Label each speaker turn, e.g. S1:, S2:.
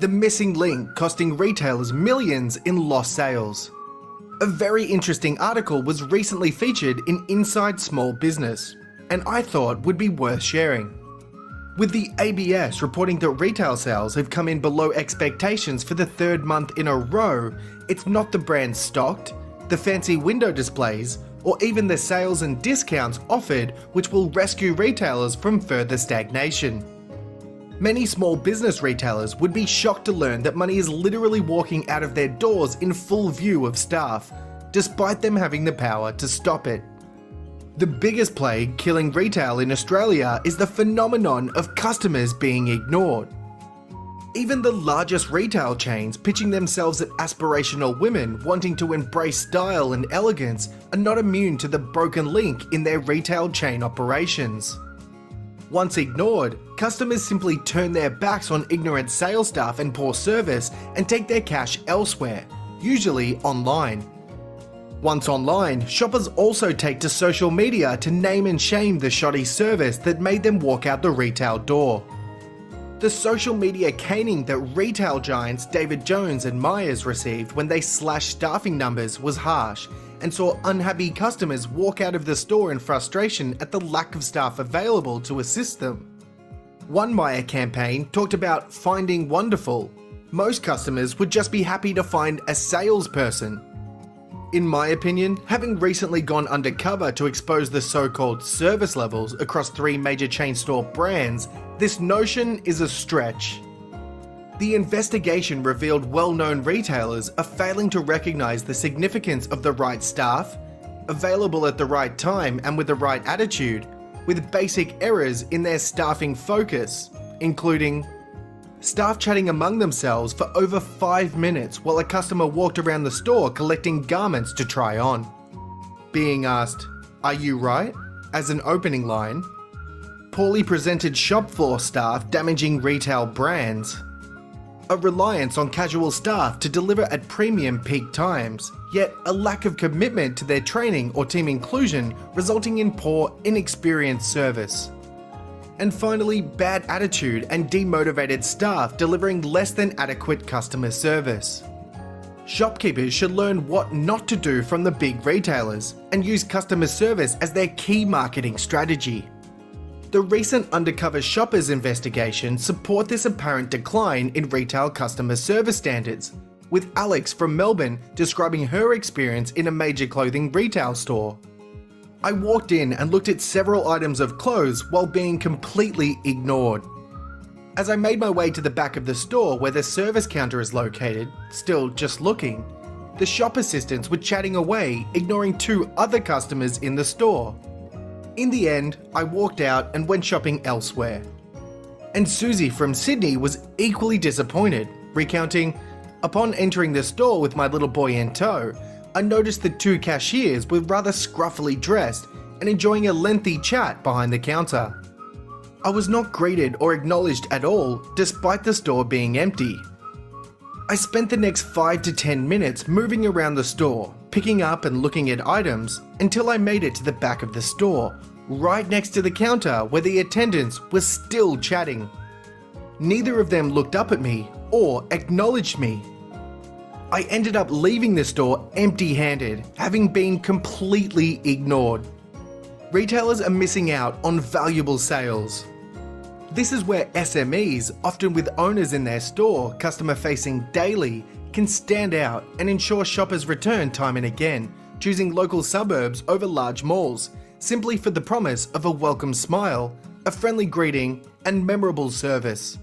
S1: the missing link costing retailers millions in lost sales. A very interesting article was recently featured in Inside Small Business, and I thought would be worth sharing. With the ABS reporting that retail sales have come in below expectations for the third month in a row, it's not the brands stocked, the fancy window displays, or even the sales and discounts offered which will rescue retailers from further stagnation. Many small business retailers would be shocked to learn that money is literally walking out of their doors in full view of staff, despite them having the power to stop it. The biggest plague killing retail in Australia is the phenomenon of customers being ignored. Even the largest retail chains pitching themselves at aspirational women wanting to embrace style and elegance are not immune to the broken link in their retail chain operations. Once ignored, customers simply turn their backs on ignorant sales staff and poor service and take their cash elsewhere, usually online. Once online, shoppers also take to social media to name and shame the shoddy service that made them walk out the retail door. The social media caning that retail giants David Jones and Myers received when they slashed staffing numbers was harsh and saw unhappy customers walk out of the store in frustration at the lack of staff available to assist them. One Myer campaign talked about finding wonderful. Most customers would just be happy to find a salesperson. In my opinion, having recently gone undercover to expose the so-called service levels across 3 major chain store brands, this notion is a stretch. The investigation revealed well-known retailers are failing to recognise the significance of the right staff, available at the right time and with the right attitude, with basic errors in their staffing focus, including staff chatting among themselves for over 5 minutes while a customer walked around the store collecting garments to try on. Being asked, "Are you right?" as an opening line. Poorly presented shop floor staff damaging retail brands. A reliance on casual staff to deliver at premium peak times, yet a lack of commitment to their training or team inclusion resulting in poor, inexperienced service. And finally, bad attitude and demotivated staff delivering less than adequate customer service. Shopkeepers should learn what not to do from the big retailers and use customer service as their key marketing strategy. The recent Undercover Shoppers investigation support this apparent decline in retail customer service standards, with Alex from Melbourne describing her experience in a major clothing retail store. I walked in and looked at several items of clothes while being completely ignored. As I made my way to the back of the store where the service counter is located, still just looking, the shop assistants were chatting away, ignoring 2 other customers in the store. In the end, I walked out and went shopping elsewhere. And Susie from Sydney was equally disappointed, recounting, "Upon entering the store with my little boy in tow, I noticed the 2 cashiers were rather scruffily dressed and enjoying a lengthy chat behind the counter. I was not greeted or acknowledged at all, despite the store being empty. I spent the next 5 to 10 minutes moving around the store, picking up and looking at items, until I made it to the back of the store, right next to the counter where the attendants were still chatting. Neither of them looked up at me or acknowledged me. I ended up leaving the store empty-handed, having been completely ignored. Retailers are missing out on valuable sales. This is where SMEs, often with owners in their store, customer-facing daily, can stand out and ensure shoppers return time and again, choosing local suburbs over large malls, simply for the promise of a welcome smile, a friendly greeting, and memorable service.